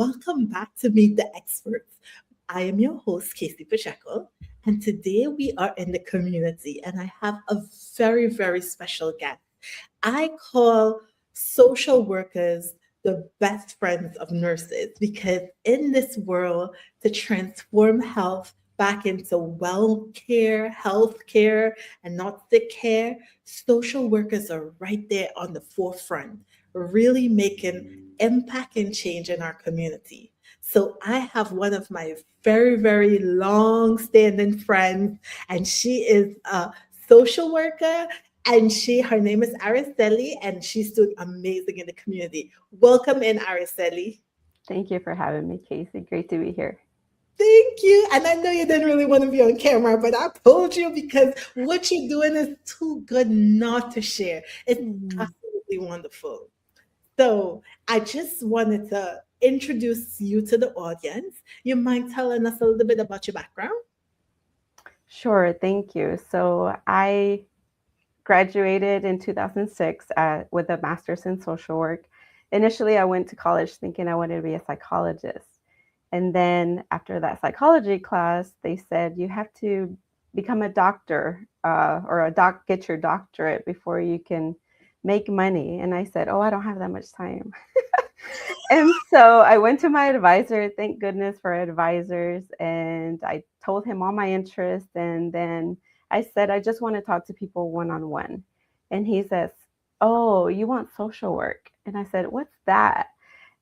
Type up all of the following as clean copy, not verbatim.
welcome back to Meet the Experts. I am your host, Casey Pacheco, and today we are in the community, and I have a very, very special guest. I call social workers the best friends of nurses because in this world, to transform health back into well care, health care, and not sick care, social workers are right there on the forefront, really making impact and change in our community. So I have one of my very, very long standing friends, and she is a social worker and her name is Araceli, and she's doing amazing in the community. Welcome in, Araceli. Thank you for having me, Casey. Great to be here. Thank you. And I know you didn't really want to be on camera, but I told you because what you're doing is too good not to share. It's Mhm. absolutely wonderful. So I just wanted to introduce you to the audience. You mind telling us a little bit about your background? Sure, thank you. So I graduated in 2006 with a master's in social work. Initially, I went to college thinking I wanted to be a psychologist. And then after that psychology class, they said you have to become a doctor get your doctorate before you can make money. And I said, oh, I don't have that much time. And so I went to my advisor, thank goodness for advisors, and I told him all my interests. And then I said, I just want to talk to people one on one. And he says, oh, you want social work? And I said, what's that?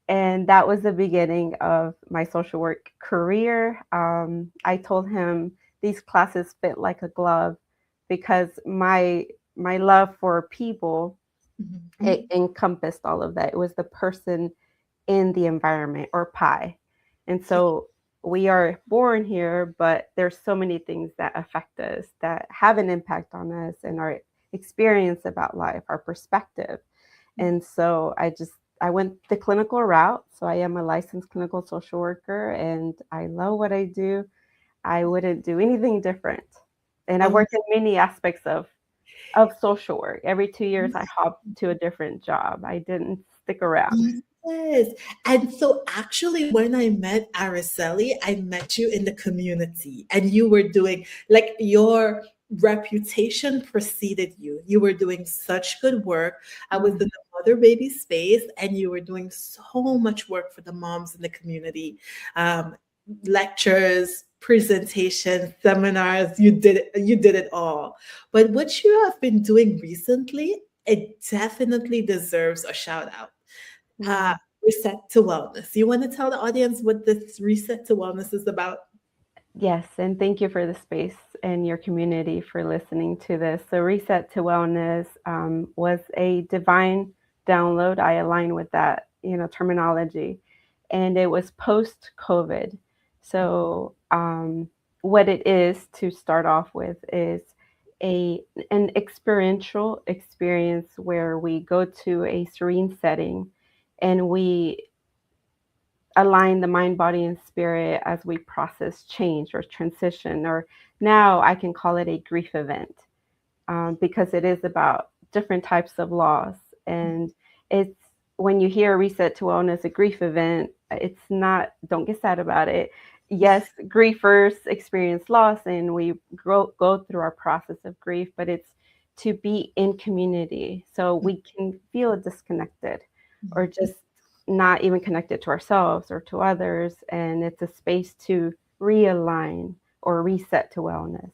And that was the beginning of my social work career. I told him these classes fit like a glove because my love for people, it Mhm. encompassed all of that. It was the person in the environment, or pie. And so we are born here, but there's so many things that affect us, that have an impact on us and our experience about life, our perspective. And so I went the clinical route. So I am a licensed clinical social worker and I love what I do. I wouldn't do anything different. And I Um, worked in many aspects of social work. Every 2 years I hopped to a different job. I didn't stick around. Yes. And so actually when I met Araceli, I met you in the community and you were doing like your reputation preceded you. You were doing such good work. I was in Mhm. the mother baby space and you were doing so much work for the moms in the community. Um, lectures, presentations, seminars, you did it all. But what you have been doing recently, it definitely deserves a shout out. uh, Mm. Reset to Wellness. You want to tell the audience what this Reset to Wellness is about? Yes, and thank you for the space and your community for listening to this. So, Reset to Wellness was a divine download. I align with that, terminology, and it was post COVID. So, what it is to start off with is a an experiential experience where we go to a serene setting and we align the mind, body, and spirit as we process change or transition, or now I can call it a grief event, because it is about different types of loss. And it's when you hear reset to wellness, a grief event, it's not, don't get sad about it. Yes, griefers experience loss and we go through our process of grief, but it's to be in community so we can feel disconnected or just not even connected to ourselves or to others. And it's a space to realign or reset to wellness.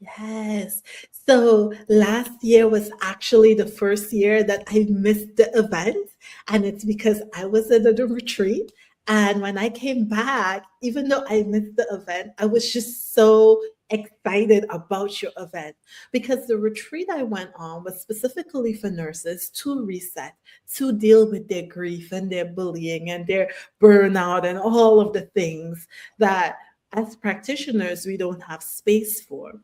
Yes. So last year was actually the first year that I missed the event. And it's because I was at a retreat. And when I came back, even though I missed the event, I was just so excited about your event because the retreat I went on was specifically for nurses to reset, to deal with their grief and their bullying and their burnout and all of the things that as practitioners we don't have space for.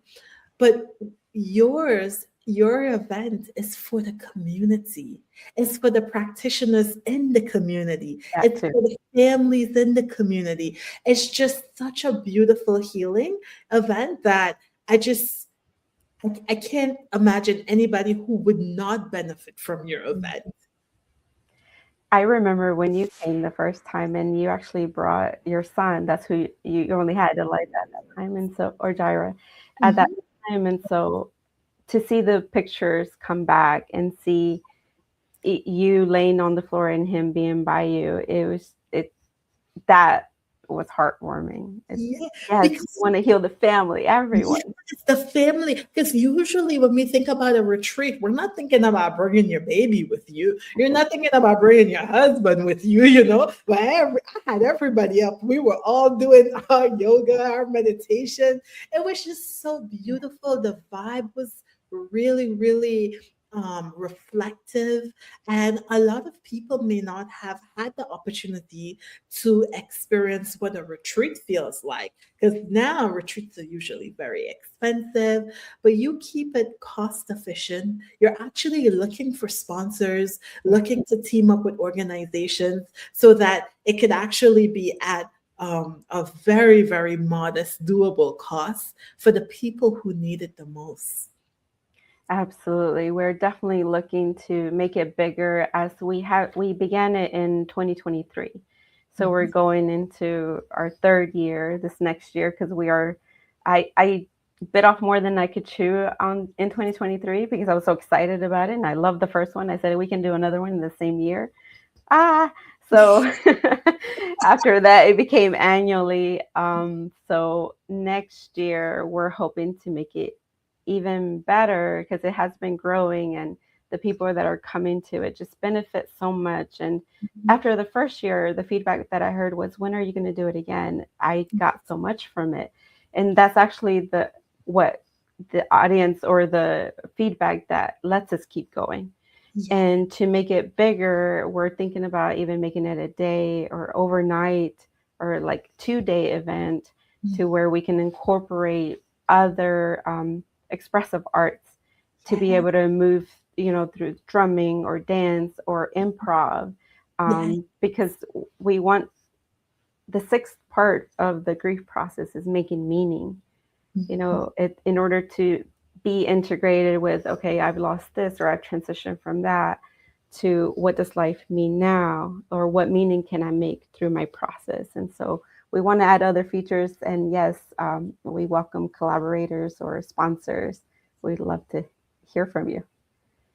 But your event is for the community. It's for the practitioners in the community. That It's too. for the families in the community. It's just such a beautiful healing event that I can't imagine anybody who would not benefit from your event. I remember when you came the first time and you actually brought your son. That's who you only had Elijah at that time, and so, or Jaira at that Mhm. time. And so to see the pictures come back and see you laying on the floor and him being by you, that was heartwarming. It's, Yeah, yes, you because want to heal the family, everyone. yes, the family. Because usually when we think about a retreat, we're not thinking about bringing your baby with you. You're not thinking about bringing your husband with you. But I had everybody up. We were all doing our yoga, our meditation. It was just so beautiful. The vibe was really, really reflective, and a lot of people may not have had the opportunity to experience what a retreat feels like, because now retreats are usually very expensive, but you keep it cost efficient. You're actually looking for sponsors, looking to team up with organizations so that it could actually be at a very, very modest, doable cost for the people who need it the most. Absolutely. We're definitely looking to make it bigger as we began it in 2023. So we're Mhm. going into our third year this next year because I bit off more than I could chew on in 2023 because I was so excited about it and I loved the first one. I said we can do another one in the same year. Ah, so after that it became annually. So next year we're hoping to make it even better because it has been growing and the people that are coming to it just benefit so much. And after the first year, the feedback that I heard was, when are you going to do it again? I got so much from it. And that's actually what the audience or the feedback that lets us keep going. Yeah. And to make it bigger, we're thinking about even making it a day or overnight or like 2-day event to where we can incorporate other expressive arts to be Yeah. able to move, through drumming or dance or improv. Yeah. Because we want the sixth part of the grief process is making meaning, Mhm. in order to be integrated with, okay, I've lost this or I've transitioned from that to what does life mean now, or what meaning can I make through my process. And so we want to add other features, and yes, we welcome collaborators or sponsors. We'd love to hear from you.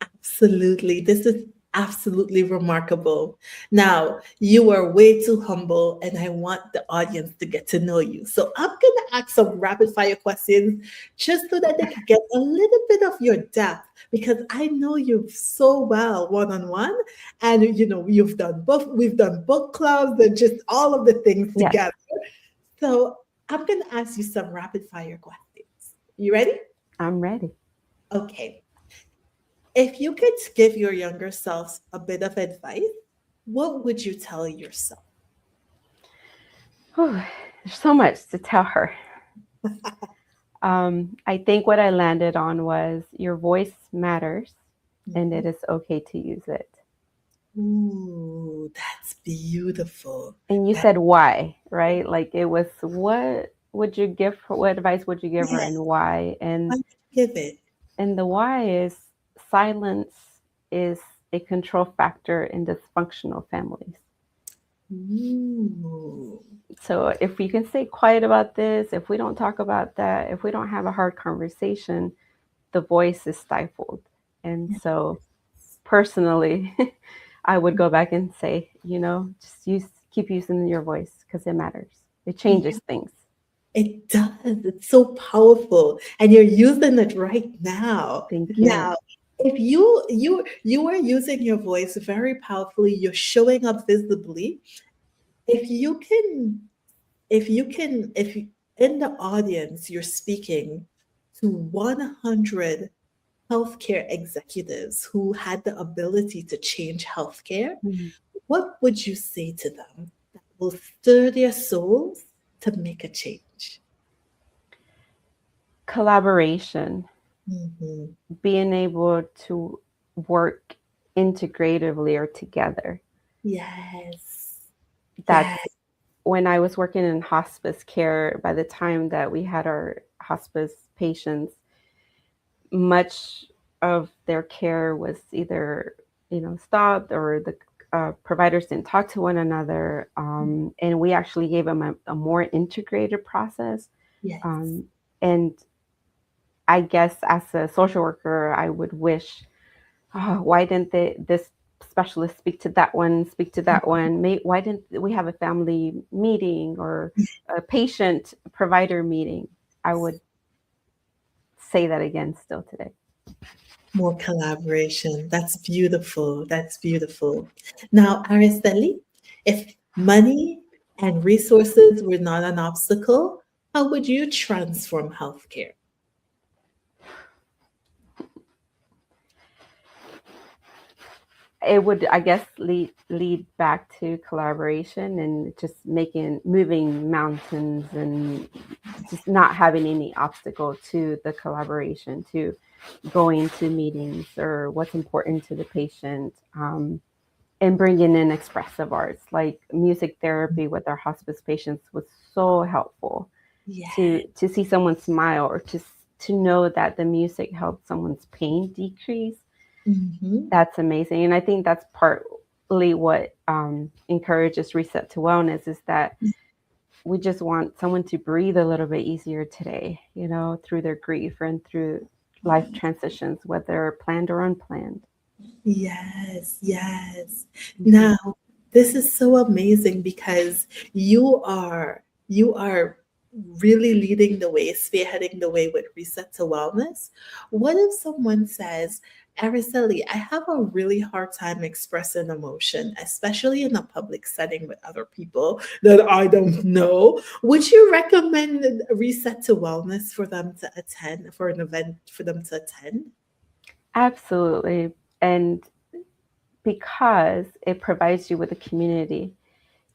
Absolutely. This is absolutely remarkable. Now, you are way too humble, and I want the audience to get to know you. So I'm going to ask some rapid fire questions just so that they can get a little bit of your depth, because I know you so well one on one. And, you've done both, we've done book clubs and just all of the things Yes, together. So I'm going to ask you some rapid fire questions. You ready? I'm ready. Okay. If you could give your younger self a bit of advice, what would you tell yourself? Whew, there's so much to tell her. I think what I landed on was your voice matters and it Mhm. is okay to use it. Ooh, that's beautiful. And you That, said why, right? Like it was, what advice would you give her, yeah, and why? why And not give it? the why is silence is a control factor in dysfunctional families. Ooh, So if we can stay quiet about this, if we don't talk about that, if we don't have a hard conversation, the voice is stifled. And so personally, I would go back and say, keep using your voice because it matters. It yeah, changes things. it does. It's so powerful, and you're using it right now. Thank you. Now, if you are using your voice very powerfully, you're showing up visibly. If you can if you, in the audience you're speaking to 100 healthcare executives who had the ability to change healthcare, Mhm. what would you say to them that will stir their souls to make a change? Collaboration, Mhm. being able to work integratively or together. Yes. That's Yes. when I was working in hospice care. By the time that we had our hospice patients, much of their care was either stopped, or providers didn't talk to one another, and we actually gave them a more integrated process. Yes. And I guess as a social worker, I would wish, oh, why didn't this specialist speak to that one, speak to that one? Why didn't we have a family meeting or a patient provider meeting? I would say that again still today. More collaboration. That's beautiful. That's beautiful. Now, Araceli, if money and resources were not an obstacle, how would you transform healthcare? It would, I guess, lead back to collaboration and just moving mountains and just not having any obstacle to the collaboration, to going to meetings or what's important to the patient, and bringing in expressive arts like music therapy with our hospice patients was so helpful. Yeah. To see someone smile or to know that the music helped someone's pain decrease. Mm-hmm. That's amazing. And I think that's partly what encourages Reset to Wellness, is that we just want someone to breathe a little bit easier today, through their grief and through life transitions, whether planned or unplanned. Yes, yes. Now, this is so amazing because you are really leading the way, spearheading the way with Reset to Wellness. What if someone says, Araceli, I have a really hard time expressing emotion, especially in a public setting with other people that I don't know. Would you recommend Reset to Wellness for them to attend, for an event for them to attend? Absolutely. And because it provides you with a community,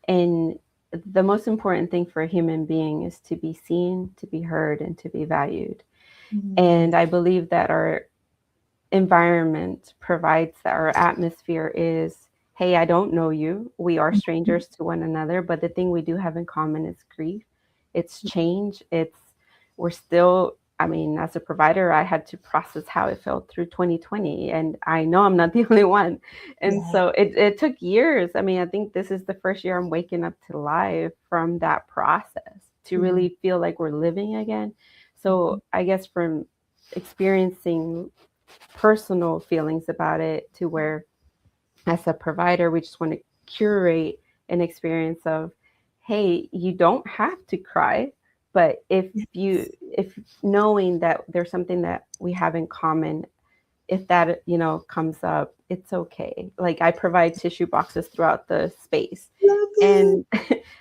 and the most important thing for a human being is to be seen, to be heard, and to be valued. And I believe that our environment provides that. Our atmosphere is, hey, I don't know you. We are strangers to one another, but the thing we do have in common is grief. It's change. We're still, as a provider, I had to process how it felt through 2020, and I know I'm not the only one. And Yeah. so it took years. I think this is the first year I'm waking up to life from that process to really feel like we're living again. So I guess from experiencing personal feelings about it to where, as a provider, we just want to curate an experience of, hey, you don't have to cry, but if knowing that there's something that we have in common, if that comes up, it's okay. Like, I provide tissue boxes throughout the space, Love it. and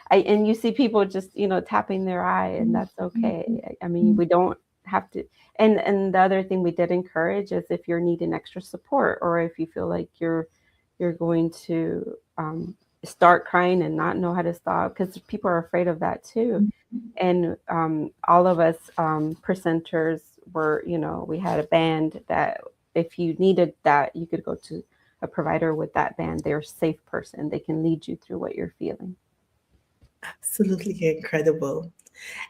and you see people just tapping their eye, and that's okay. We don't have to. And the other thing we did encourage is, if you're needing extra support, or if you feel like you're going to start crying and not know how to stop, because people are afraid of that too. And all of us presenters were, we had a band that if you needed that, you could go to a provider with that band. They're a safe person. They can lead you through what you're feeling. Absolutely incredible.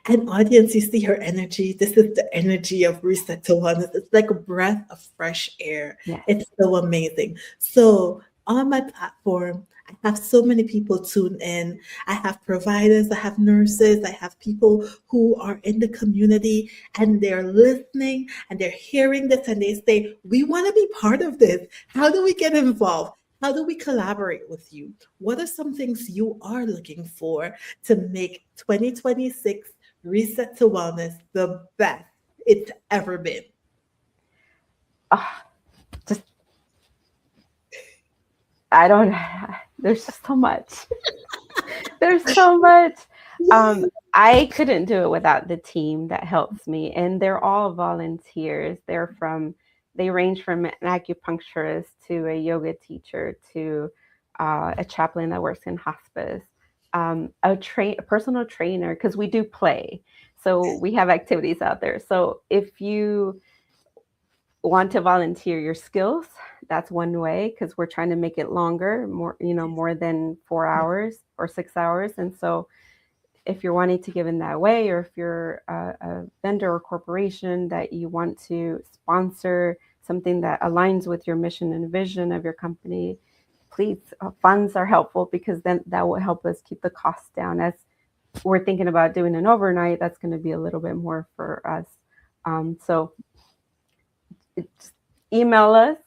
And audience, you see her energy. This is the energy of Reset to Wellness. It's like a breath of fresh air. Yes. It's so amazing. So on my platform, I have so many people tune in. I have providers, I have nurses, I have people who are in the community, and they're listening and they're hearing this, and they say, we want to be part of this. How do we get involved? How do we collaborate with you? What are some things you are looking for to make 2026 Reset to Wellness the best it's ever been? Just, I don't, there's just so much. There's so much. I couldn't do it without the team that helps me, and they're all volunteers. They range from an acupuncturist to a yoga teacher to a chaplain that works in hospice, a personal trainer, because we do play. So we have activities out there. So if you want to volunteer your skills, that's one way, because we're trying to make it longer, more than 4 hours or 6 hours. And so if you're wanting to give in that way, or if you're a vendor or corporation that you want to sponsor something that aligns with your mission and vision of your company, please, funds are helpful, because then that will help us keep the costs down. As we're thinking about doing an overnight, that's going to be a little bit more for us. So just email us,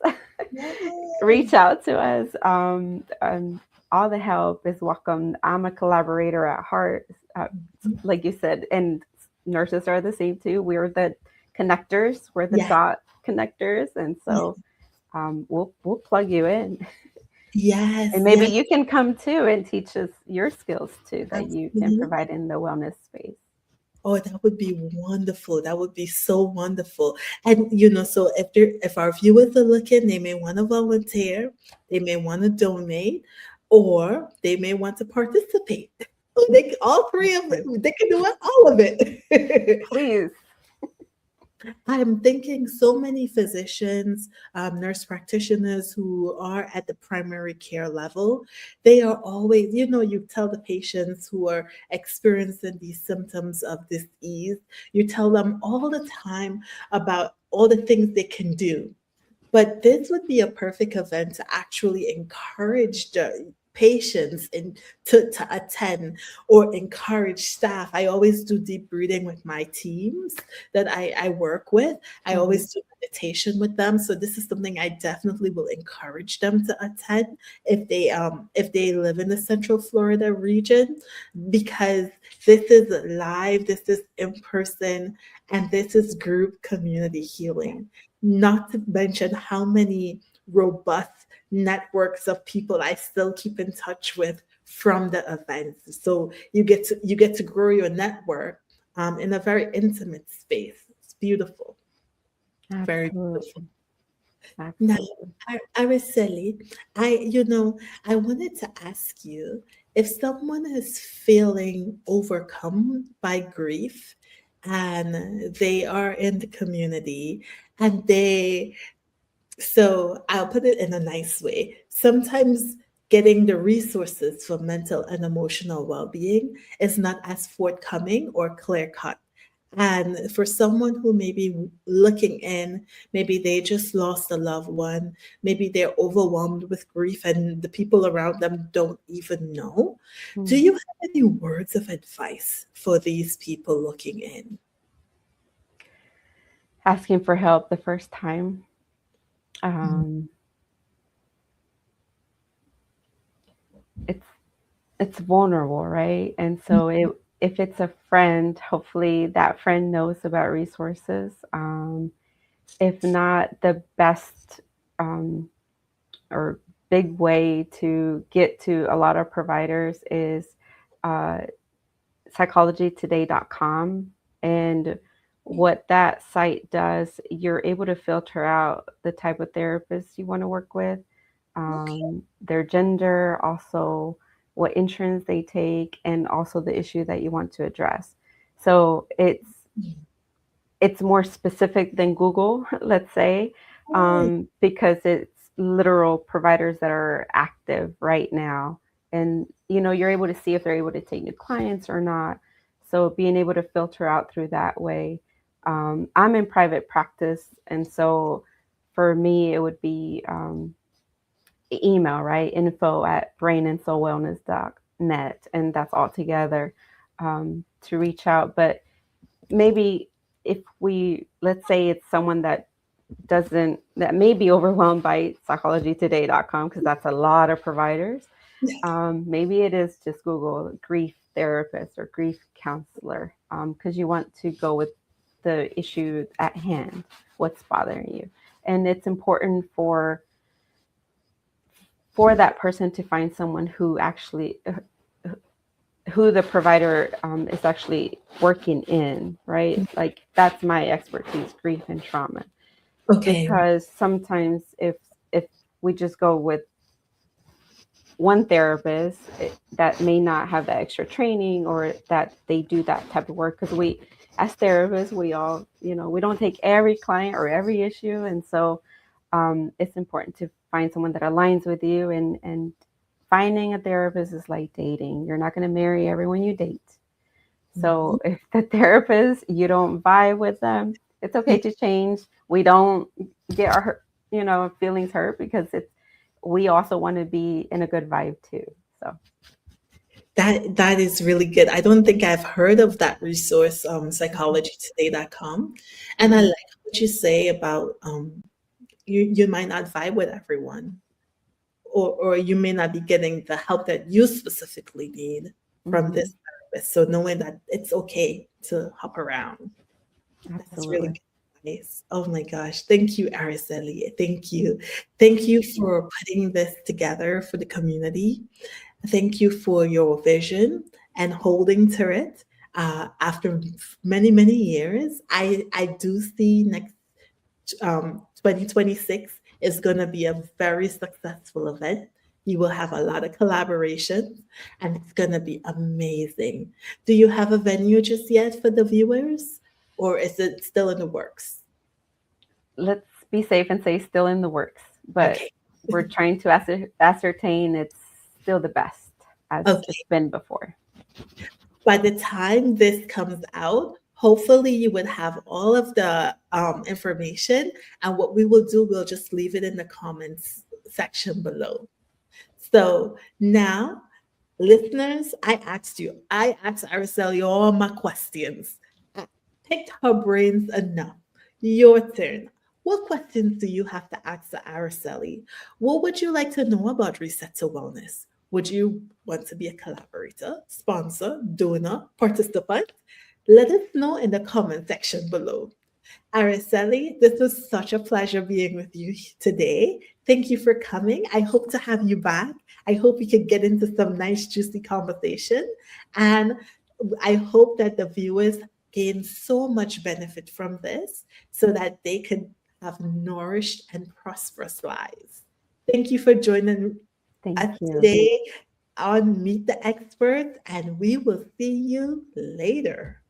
reach out to us. All the help is welcome. I'm a collaborator at heart, like you said, and nurses are the same too. We're the connectors, we're the dot connectors, and so we'll plug you in. Yes, And maybe yes, you can come too and teach us your skills too that you can absolutely. provide in the wellness space. Oh, that would be wonderful. That would be so wonderful. And so if our viewers are looking, they may want to volunteer, they may want to donate, or they may want to participate. So all three of it, they can do it, all of it. Please. I'm thinking so many physicians, nurse practitioners who are at the primary care level, they are always, you tell the patients who are experiencing these symptoms of disease, you tell them all the time about all the things they can do. But this would be a perfect event to actually encourage the patients to attend, or encourage staff. I always do deep breathing with my teams that I work with. I Mhm. always do meditation with them. So this is something I definitely will encourage them to attend if they live in the Central Florida region, because this is live, this is in person, and this is group community healing. Not to mention how many robust networks of people I still keep in touch with from the events. So you get to grow your network in a very intimate space. It's beautiful, very beautiful. Absolutely. Now, Absolutely. Araceli, I wanted to ask you, if someone is feeling overcome by grief and they are in the community, and so I'll put it in a nice way. Sometimes getting the resources for mental and emotional well-being is not as forthcoming or clear-cut. And for someone who may be looking in, maybe they just lost a loved one, maybe they're overwhelmed with grief and the people around them don't even know. Do Hmm. you have any words of advice for these people looking in? Asking for help the first time. Um, it's it's vulnerable, right? And so if it's a friend, hopefully that friend knows about resources. If not, the best um, or big way to get to a lot of providers is uh, psychologytoday.com. And what that site does, you're able to filter out the type of therapist you want to work with, Okay. their gender, also what insurance they take, and also the issue that you want to address. So it's more specific than Google, let's say, Oh, because it's literal providers that are active right now. And you're able to see if they're able to take new clients or not. So being able to filter out through that way. I'm in private practice, and so for me, it would be email, right? Info at brainandsoulwellness.net, and that's all together, to reach out. But maybe if let's say it's someone that may be overwhelmed by psychologytoday.com, because that's a lot of providers. Maybe it is just Google grief therapist or grief counselor, because you want to go with the issue at hand, what's bothering you. And it's important for that person to find someone who actually who the provider is actually working in, right? Like that's my expertise, grief and trauma. okay. Because sometimes if we just go with one therapist, that may not have that extra training or that they do that type of work, because we as therapists, we all, we don't take every client or every issue. And so it's important to find someone that aligns with you. And finding a therapist is like dating. You're not going to marry everyone you date. Mhm. So if the therapist, you don't vibe with them, it's okay to change. We don't get our feelings hurt, because we also want to be in a good vibe too. So That is really good. I don't think I've heard of that resource, psychologytoday.com. And I mhm, like what you say about you might not vibe with everyone, or you may not be getting the help that you specifically need from mhm, this therapist. So knowing that it's okay to hop around. That's really absolutely. good advice. Oh my gosh. Thank you, Araceli. Thank you. Thank you for putting this together for the community. Thank you for your vision and holding to it. After many, many years, I do see next 2026 is going to be a very successful event. You will have a lot of collaborations and it's going to be amazing. Do you have a venue just yet for the viewers, or is it still in the works? Let's be safe and say still in the works, but Okay. we're trying to ascertain it's still the best as it's Okay. been before. By the time this comes out, hopefully you would have all of the information. And what we will do, we'll just leave it in the comments section below. So now, listeners, I asked Araceli all my questions. I picked her brains enough. Your turn. What questions do you have to ask Araceli? What would you like to know about Reset to Wellness? Would you want to be a collaborator, sponsor, donor, participant? Let us know in the comment section below. Araceli, this was such a pleasure being with you today. Thank you for coming. I hope to have you back. I hope we could get into some nice, juicy conversation. And I hope that the viewers gain so much benefit from this so that they could have nourished and prosperous lives. Thank you for joining us Thank you. today on Meet the Expert, and we will see you later.